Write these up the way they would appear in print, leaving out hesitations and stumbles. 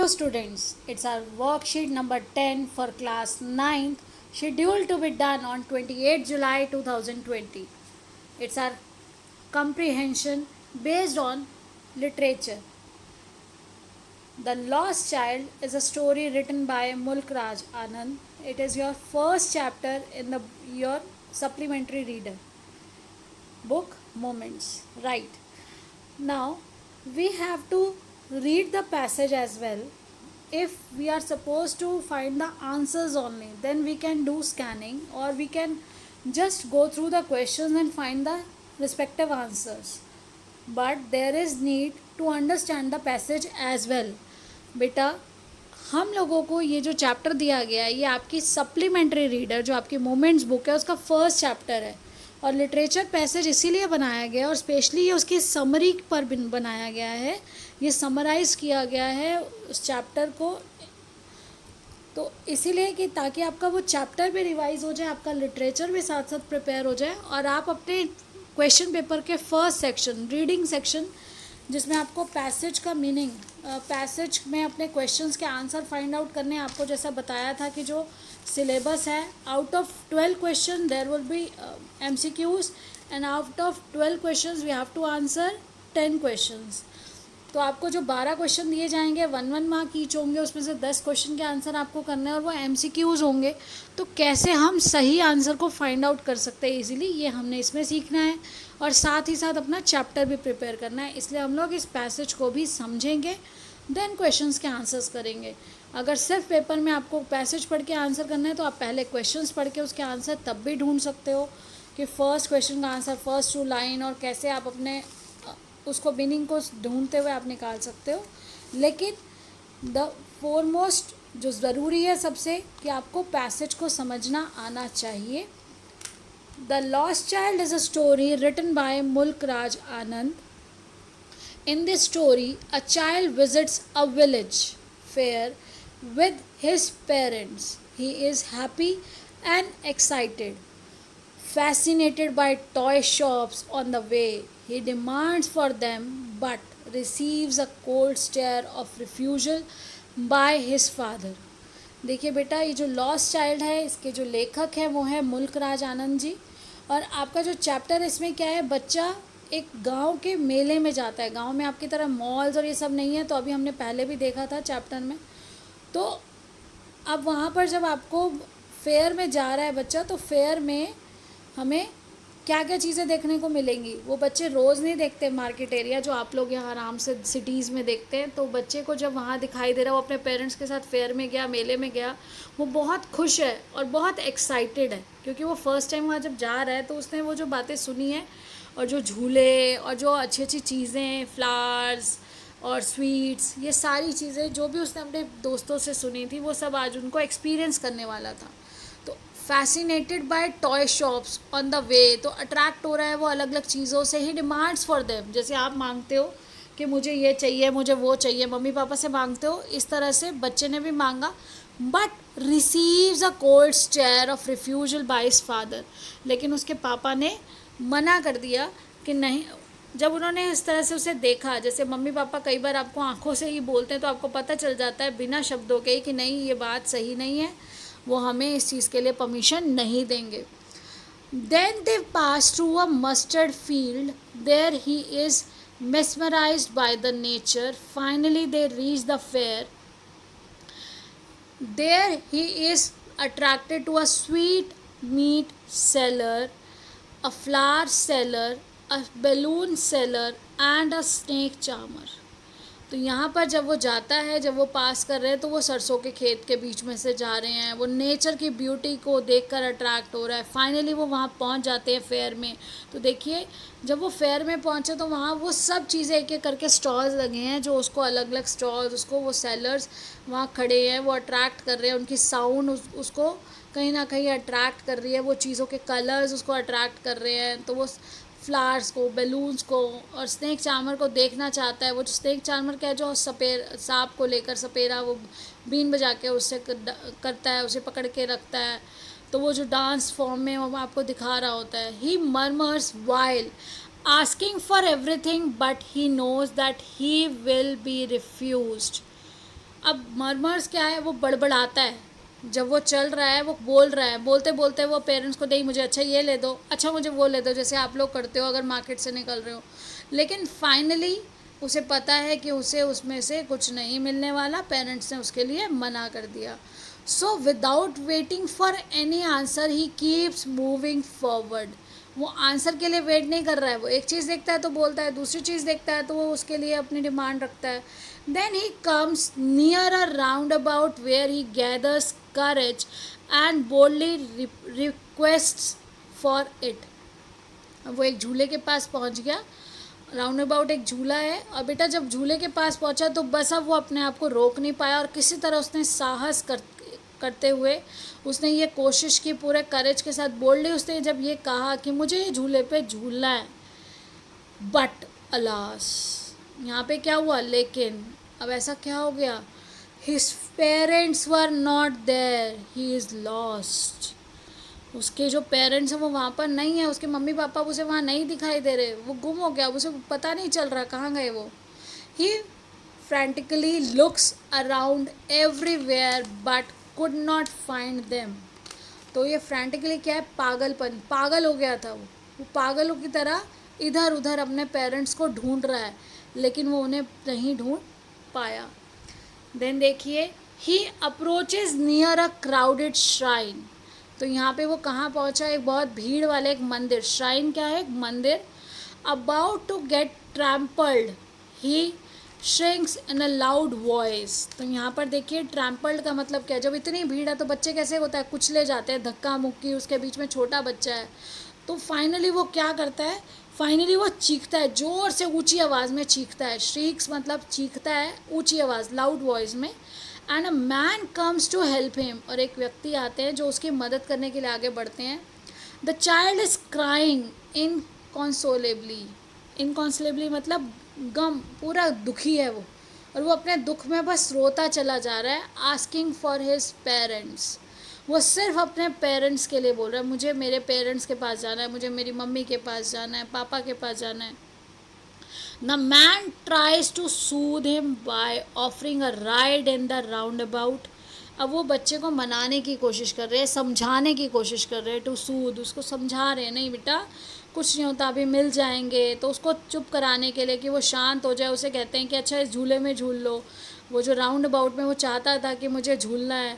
students, it's our worksheet number 10 for class 9th, scheduled to be done on 28 July 2020. It's our comprehension based on literature. The Lost Child is a story written by Mulk Raj Anand. It is your first chapter in your supplementary reader book Moments. Right. Now we have to read the passage as well. If we are supposed to find the answers only, then we can do scanning, or we can just go through the questions and find the respective answers. But there is need to understand the passage as well. बेटा, हम लोगों को ये जो chapter दिया गया है, ये आपकी सप्लीमेंट्री रीडर जो आपकी मोमेंट्स बुक है उसका फर्स्ट चैप्टर है. और लिटरेचर पैसेज इसीलिए बनाया गया है और स्पेशली ये उसकी समरी पर बनाया गया है. ये समराइज़ किया गया है उस चैप्टर को, तो इसीलिए कि ताकि आपका वो चैप्टर भी रिवाइज हो जाए, आपका लिटरेचर भी साथ साथ प्रिपेयर हो जाए, और आप अपने क्वेश्चन पेपर के फर्स्ट सेक्शन, रीडिंग सेक्शन, जिसमें आपको पैसेज का मीनिंग, पैसेज में अपने क्वेश्चंस के आंसर फाइंड आउट करने, आपको जैसा बताया था कि जो सिलेबस है, out of 12 question there will be MCQs, and out of 12 questions we have to answer 10 questions. तो आपको जो 12 क्वेश्चन दिए जाएंगे 1 मार्क ईच होंगे, उसमें से 10 क्वेश्चन के आंसर आपको करने हैं और वो MCQs होंगे. तो कैसे हम सही आंसर को फाइंड आउट कर सकते हैं इजीली, ये हमने इसमें सीखना है, और साथ ही साथ अपना चैप्टर भी प्रिपेयर करना है. इसलिए हम लोग इस पैसेज को भी समझेंगे, देन क्वेश्चंस के आंसर्स करेंगे. अगर सिर्फ पेपर में आपको पैसेज पढ़ के आंसर करना है तो आप पहले क्वेश्चंस पढ़ के उसके आंसर तब भी ढूंढ सकते हो कि फर्स्ट क्वेश्चन का आंसर, फर्स्ट 2 लाइन, और कैसे आप अपने उसको मीनिंग को ढूंढते हुए आप निकाल सकते हो. लेकिन द फोरमोस्ट जो ज़रूरी है सबसे, कि आपको पैसेज को समझना आना चाहिए. The lost child is a story written by Mulk Raj Anand. In this story, a child visits a village fair with his parents. He is happy and excited. Fascinated by toy shops on the way, he demands for them but receives a cold stare of refusal by his father. देखिए बेटा, ये जो lost child है, इसके जो लेखक हैं वो है मुल्क राज आनंद जी. और आपका जो चैप्टर है इसमें क्या है, बच्चा एक गांव के मेले में जाता है. गांव में आपकी तरह मॉल्स और ये सब नहीं है, तो अभी हमने पहले भी देखा था चैप्टर में. तो अब वहाँ पर जब आपको फेयर में जा रहा है बच्चा, तो फेयर में हमें क्या क्या चीज़ें देखने को मिलेंगी, वो बच्चे रोज़ नहीं देखते मार्केट एरिया जो आप लोग यहाँ आराम से सिटीज़ में देखते हैं. तो बच्चे को जब वहाँ दिखाई दे रहा, वो अपने पेरेंट्स के साथ फेयर में गया, मेले में गया, वो बहुत खुश है और बहुत एक्साइटेड है, क्योंकि वो फर्स्ट टाइम वहाँ जब जा रहा है तो उसने वो जो बातें सुनी है, और जो झूले और जो अच्छी अच्छी चीज़ें, फ्लावर्स और स्वीट्स, ये सारी चीज़ें जो भी उसने अपने दोस्तों से सुनी थी, वो सब आज उनको एक्सपीरियंस करने वाला था. तो fascinated by toy shops on the way, तो अट्रैक्ट हो रहा है वो अलग अलग चीज़ों से. ही डिमांड्स फॉर देम, जैसे आप मांगते हो कि मुझे ये चाहिए, मुझे वो चाहिए, मम्मी पापा से मांगते हो, इस तरह से बच्चे ने भी मांगा. But receives a cold stare of refusal by his father. लेकिन उसके पापा ने मना कर दिया कि नहीं. जब उन्होंने इस तरह से उसे देखा, जैसे मम्मी पापा कई बार आपको आंखों से ही बोलते हैं, तो आपको पता चल जाता है बिना शब्दों के कि नहीं, ये बात सही नहीं है, वो हमें इस चीज़ के लिए परमिशन नहीं देंगे. Then they pass through a mustard field, there he is mesmerized by the nature. Finally they reach the fair. There he is attracted to a sweet meat seller, a flower seller, a balloon seller and a snake charmer. तो यहाँ पर जब वो जाता है, जब वो पास कर रहे हैं, तो वो सरसों के खेत के बीच में से जा रहे हैं, वो नेचर की ब्यूटी को देखकर अट्रैक्ट हो रहा है. फाइनली वो वहाँ पहुँच जाते हैं फेयर में. तो देखिए, जब वो फेयर में पहुँचे तो वहाँ वो सब चीज़ें एक एक करके स्टॉल्स लगे हैं, जो उसको अलग अलग स्टॉल्स, उसको वो सेलर्स वहाँ खड़े हैं, वो अट्रैक्ट कर रहे हैं. उनकी साउंड उसको कहीं ना कहीं अट्रैक्ट कर रही है, वो चीज़ों के कलर्स उसको अट्रैक्ट कर रहे हैं. तो वो फ्लावर्स को, बैलून्स को और स्नेक चार्मर को देखना चाहता है. वो स्नेक चार्मर क्या है, जो सांप को लेकर सपेरा वो बीन बजा के उससे करता है, उसे पकड़ के रखता है. तो वो जो डांस फॉर्म में वो आपको दिखा रहा होता है. He murmurs while asking for everything, but he knows that he will be refused. अब मर्मर्स क्या है, वो बड़बड़ाता है जब वो चल रहा है, वो बोल रहा है, बोलते बोलते वो पेरेंट्स को, नहीं मुझे अच्छा ये ले दो, अच्छा मुझे वो ले दो, जैसे आप लोग करते हो अगर मार्केट से निकल रहे हो। लेकिन फाइनली उसे पता है कि उसे उसमें से कुछ नहीं मिलने वाला, पेरेंट्स ने उसके लिए मना कर दिया। So without waiting for any answer he keeps moving forward. वो आंसर के लिए वेट नहीं कर रहा है, वो एक चीज़ देखता है तो बोलता है, दूसरी चीज़ देखता है तो वो उसके लिए अपनी डिमांड रखता है। Then he comes near a roundabout where he gathers courage and boldly requests for it. अब वो एक झूले के पास पहुंच गया, राउंड अबाउट एक झूला है, और बेटा जब झूले के पास पहुंचा तो बस अब वो अपने आप को रोक नहीं पाया, और किसी तरह उसने साहस करते हुए उसने ये कोशिश की, पूरे करेज के साथ बोल्डली उसने जब ये कहा कि मुझे ये झूले पे झूलना है। बट अलास, यहाँ पे क्या हुआ, लेकिन अब ऐसा क्या हो गया, his parents were not there, he is lost. उसके जो पेरेंट्स हैं वो वहाँ पर नहीं है, उसके मम्मी पापा उसे वहाँ नहीं दिखाई दे रहे, वो गुम हो गया, उसे पता नहीं चल रहा कहाँ गए वो। He frantically looks around everywhere but could not find them. तो ये फ्रेंटिकली क्या है, पागलपन, पागल हो गया था वो पागलों की तरह इधर उधर अपने पेरेंट्स को ढूंढ रहा है, लेकिन वो उन्हें नहीं ढूंढ पाया। देन देखिए, he approaches near a crowded shrine. तो यहाँ पे वो कहाँ पहुँचा, एक बहुत भीड़ वाले एक मंदिर, श्राइन क्या है, एक मंदिर। About to get trampled he shrinks in a loud voice. तो यहाँ पर देखिए ट्रैम्पल्ड का मतलब क्या है, जब इतनी भीड़ है तो बच्चे कैसे होता है, कुचले जाते हैं, धक्का मुक्की, उसके बीच में छोटा बच्चा है। तो फाइनली वो क्या करता है, फाइनली वो चीखता है, ज़ोर से ऊंची आवाज़ में चीखता है, श्रीक्स मतलब चीखता है ऊंची आवाज़, लाउड वॉइस में। And a man comes to help him, और एक व्यक्ति आते हैं जो उसकी मदद करने के लिए आगे बढ़ते हैं। द चाइल्ड इज़ क्राइंग इनकॉन्सोलेबली, इनकॉन्सोलेबली मतलब गम, पूरा दुखी है वो, और वो अपने दुख में बस रोता चला जा रहा है। आस्किंग फॉर हिज पेरेंट्स, वो सिर्फ अपने पेरेंट्स के लिए बोल रहा है, मुझे मेरे पेरेंट्स के पास जाना है, मुझे मेरी मम्मी के पास जाना है, पापा के पास जाना है। The man tries to soothe him by offering a ride in the roundabout. अब वो बच्चे को मनाने की कोशिश कर रहे हैं, समझाने की कोशिश कर रहे हैं, टू सूद, उसको समझा रहे हैं, नहीं बेटा कुछ नहीं होता, अभी मिल जाएंगे। तो उसको चुप कराने के लिए कि वो शांत हो जाए, उसे कहते हैं कि अच्छा इस झूले में झूल लो, वो जो राउंड अबाउट में वो चाहता था कि मुझे झूलना है।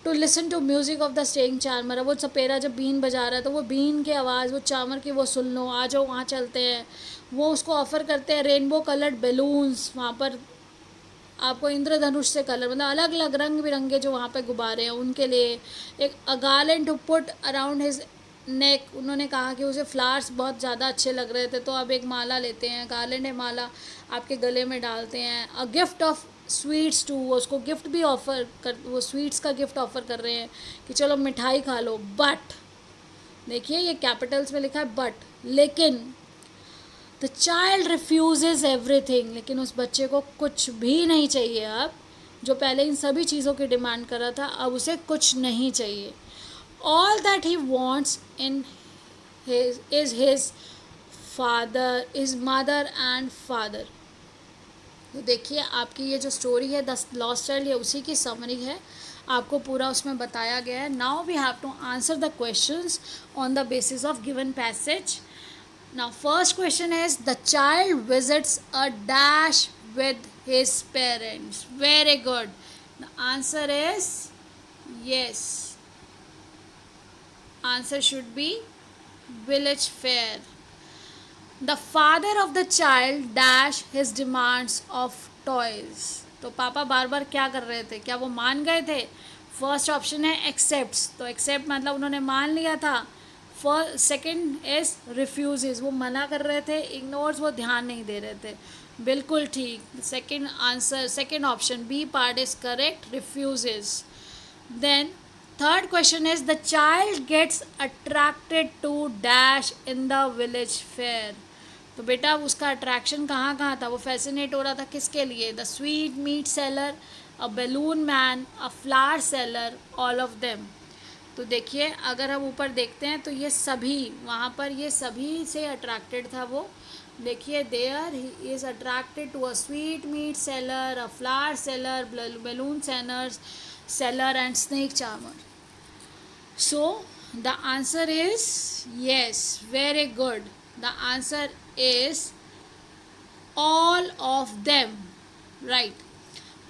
To listen to music of the staying charmer, वो सपेरा जब बीन बजा रहा है तो वो बीन की आवाज़, वो चामर की वो सुन लो, आ जाओ वहाँ चलते हैं। वो उसको ऑफ़र करते हैं रेनबो कलर्ड बैलून्स, वहाँ पर आपको इंद्रधनुष से कलर, मतलब अलग अलग रंग बिरंगे जो वहाँ पे गुब्बारे हैं उनके लिए। एक garland to put around his neck, उन्होंने कहा कि उसे फ्लावर्स बहुत ज़्यादा अच्छे लग रहे थे, तो अब एक माला लेते हैं, गार्लैंड है माला, आपके गले में डालते हैं। A gift of sweets to, उसको गिफ्ट भी ऑफ़र कर, वो स्वीट्स का गिफ्ट ऑफ़र कर रहे हैं कि चलो मिठाई खा लो। बट देखिए ये कैपिटल्स में लिखा है बट, लेकिन द चाइल्ड रिफ्यूजेज एवरीथिंग, लेकिन उस बच्चे को कुछ भी नहीं चाहिए अब, जो पहले इन सभी चीज़ों की डिमांड कर रहा था अब उसे कुछ नहीं चाहिए। All that he wants in is his father, is mother and father. तो देखिए आपकी ये जो स्टोरी है द लॉस्ट चाइल्ड, ये उसी की समरी है, आपको पूरा उसमें बताया गया है। Now we have to answer the questions on the basis of given passage. Now first question is, the child visits a dash with his parents. Very good. The answer is yes. Answer should be village fair. The father of the child dash his demands of toys. तो पापा बार बार क्या कर रहे थे, क्या वो मान गए थे? फर्स्ट ऑप्शन है एक्सेप्ट, तो एक्सेप्ट मतलब उन्होंने मान लिया था। सेकेंड इज रिफ्यूजेज, वो मना कर रहे थे, इग्नोर्स वो ध्यान नहीं दे रहे थे, बिल्कुल ठीक। Second answer, second option B part is correct, refugees. Then third question is, the child gets attracted to dash in the village fair. तो बेटा उसका अट्रैक्शन कहाँ कहाँ था, वो फैसिनेट हो रहा था किसके लिए? The sweet meat seller, a balloon man, a flower seller, all of them. तो देखिए अगर हम ऊपर देखते हैं तो ये सभी वहाँ पर ये सभी से अट्रैक्टेड था वो। देखिए there he is attracted to a sweet meat seller, a flower seller, balloon seller and snake charmer. So the answer is yes, very good. The answer is all of them. Right.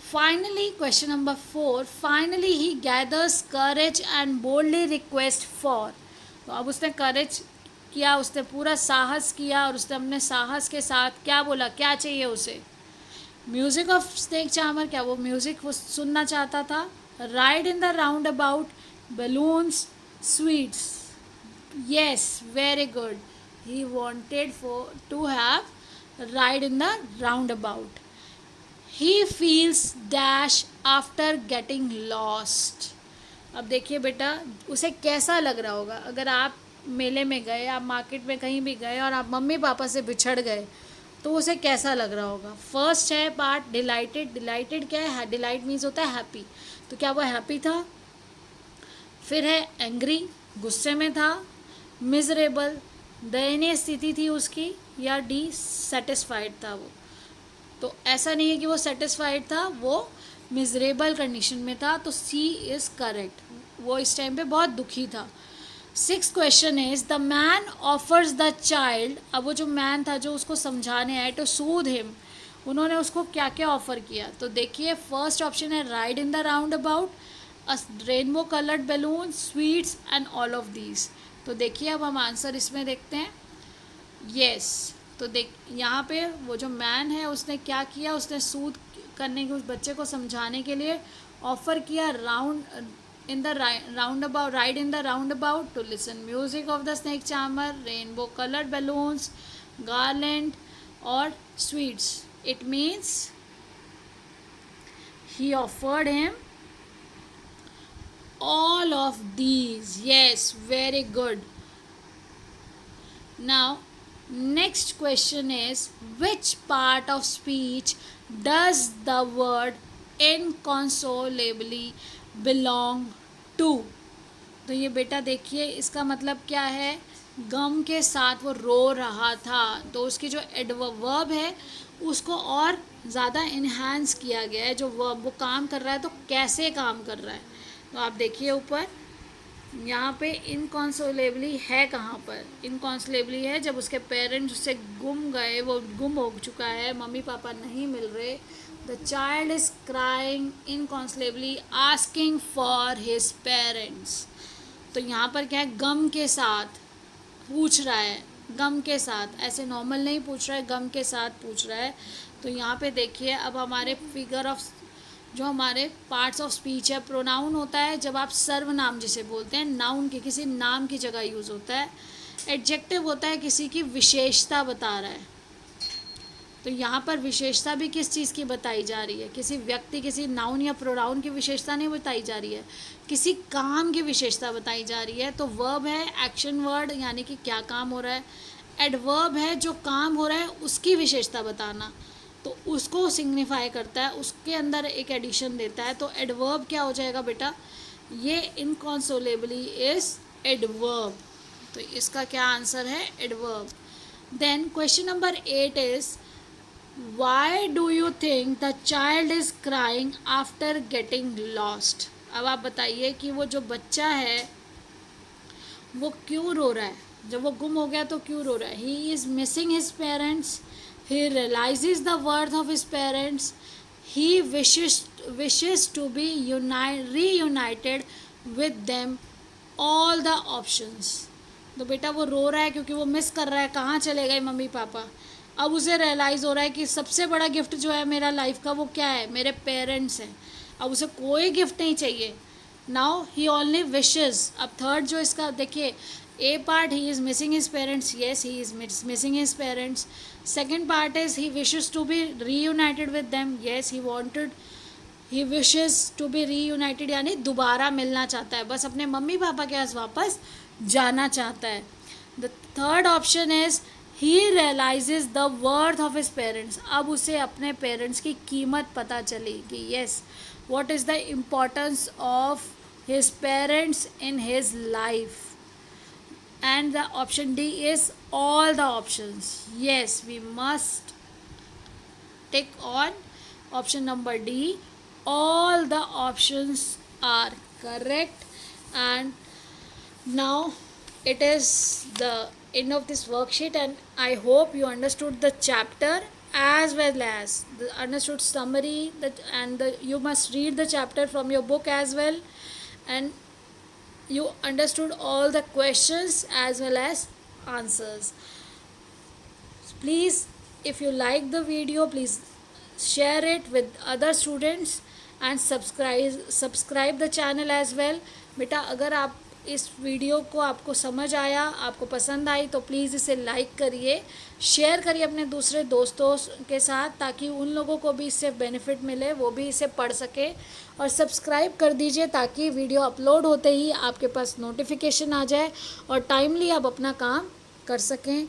Finally, question number 4. Finally, he gathers courage and boldly requests for. तो अब उसने करेज किया, उसने पूरा साहस किया और उसने अपने साहस के साथ क्या बोला, क्या चाहिए उसे. म्यूजिक ऑफ स्नेक चार्मर, क्या वो म्यूजिक वो सुनना चाहता था. Ride in the round about, balloons, sweets. Yes, very good. He wanted to have ride in the roundabout. He feels dash after getting lost. अब देखिए बेटा उसे कैसा लग रहा होगा अगर आप मेले में गए, आप मार्केट में कहीं भी गए और आप मम्मी पापा से बिछड़ गए तो उसे कैसा लग रहा होगा. फर्स्ट है पार्ट डिलाइटेड. डिलाइटेड क्या है? डिलाइट मीन्स होता है हैप्पी. तो क्या वो हैप्पी था? फिर है एंग्री, गुस्से में था. मिजरेबल, दयनीय स्थिति थी उसकी. या डी सेटिस्फाइड था वो. तो ऐसा नहीं है कि वो सेटिस्फाइड था, वो मिजरेबल कंडीशन में था. तो सी इज़ करेक्ट. वो इस टाइम पे बहुत दुखी था. 6th question is the man offers the child. अब वो जो मैन था जो उसको समझाने आए टू सूद हिम, उन्होंने उसको क्या क्या ऑफर किया. तो देखिए फर्स्ट ऑप्शन है ride in the round about, a rainbow coloured balloon, sweets and all of these. तो देखिए अब हम आंसर इसमें देखते हैं. यस तो देख यहाँ पे वो जो मैन है उसने क्या किया, उसने सूद करने के उस बच्चे को समझाने के लिए ऑफर किया round in the roundabout, ride in the roundabout, to listen music of the snake charmer, rainbow colored balloons, garland or sweets. It means he offered him all of these. Yes, very good. Now next question is which part of speech does the word inconsolably belong to. तो ये बेटा देखिए इसका मतलब क्या है. गम के साथ वो रो रहा था तो उसकी जो एडवर्ब है उसको और ज़्यादा इन्हांस किया गया है. जो वर्ब वो काम कर रहा है तो कैसे काम कर रहा है. तो आप देखिए ऊपर यहाँ पे इनकॉन्सोलेबली है. कहाँ पर इनकॉन्सोलेबली है? जब उसके पेरेंट्स उससे गुम गए, वो गुम हो चुका है, मम्मी पापा नहीं मिल रहे. The child is crying inconsolably asking for his parents. तो यहाँ पर क्या है, गम के साथ पूछ रहा है. गम के साथ, ऐसे नॉर्मल नहीं पूछ रहा है, गम के साथ पूछ रहा है. तो यहाँ पे देखिए अब हमारे फिगर ऑफ जो हमारे पार्ट्स ऑफ स्पीच है. प्रोनाउन होता है जब आप सर्वनाम जिसे बोलते हैं, नाउन के किसी नाम की जगह यूज़ होता है. एडजेक्टिव होता है किसी की विशेषता बता रहा है. तो यहाँ पर विशेषता भी किस चीज़ की बताई जा रही है? किसी व्यक्ति, किसी नाउन या प्रोनाउन की विशेषता नहीं बताई जा रही है, किसी काम की विशेषता बताई जा रही है. तो वर्ब है एक्शन वर्ड, यानी कि क्या काम हो रहा है. एडवर्ब है जो काम हो रहा है उसकी विशेषता बताना, तो उसको सिग्निफाई करता है, उसके अंदर एक एडिशन देता है. तो एडवर्ब क्या हो जाएगा बेटा? ये इनकॉन्सोलेबली इज एडवर्ब. तो इसका क्या आंसर है? Adverb. Then question number 8 is why do you think the child is crying after getting lost. अब आप बताइए कि वो जो बच्चा है वो क्यों रो रहा है. जब वो गुम हो गया तो क्यों रो रहा है? He is missing his parents. He realizes the worth of his parents. He wishes to be reunited with them. All the options. तो बेटा वो रो रहा है क्योंकि वो मिस कर रहा है कहाँ चले गए मम्मी पापा. अब उसे रियलाइज़ हो रहा है कि सबसे बड़ा गिफ्ट जो है मेरा लाइफ का वो क्या है? मेरे पेरेंट्स हैं. अब उसे कोई गिफ्ट नहीं चाहिए. Now he only wishes. अब थर्ड जो इसका देखिए, A part he is missing his parents. Yes, he is missing his parents. Second part is he wishes to be reunited with them. Yes, he wishes to be reunited, यानी दोबारा मिलना चाहता है, बस अपने मम्मी पापा के पास वापस जाना चाहता है. The third option is he realizes the worth of his parents. अब उसे अपने पेरेंट्स की कीमत पता चली कि yes, what is the importance of his parents in his life. And the option D is all the options. Yes, we must tick on option number D. All the options are correct. And now it is the end of this worksheet, and I hope you understood the chapter as well as the understood summary that, and you must read the chapter from your book as well, and you understood all the questions as well as answers. Please, if you like the video, please share it with other students and subscribe the channel as well. बेटा, अगर आप इस video को आपको समझ आया, आपको पसंद आई, तो प्लीज़ इसे लाइक करिए, शेयर करिए अपने दूसरे दोस्तों के साथ, ताकि उन लोगों को भी इससे बेनिफिट मिले, वो भी इसे पढ़ सके। और सब्सक्राइब कर दीजिए ताकि वीडियो अपलोड होते ही आपके पास नोटिफिकेशन आ जाए और टाइमली आप अपना काम कर सकें।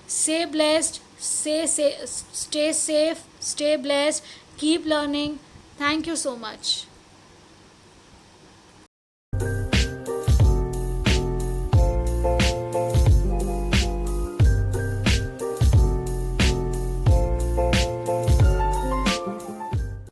Stay blessed, stay safe, stay blessed, keep learning. Thank you so much.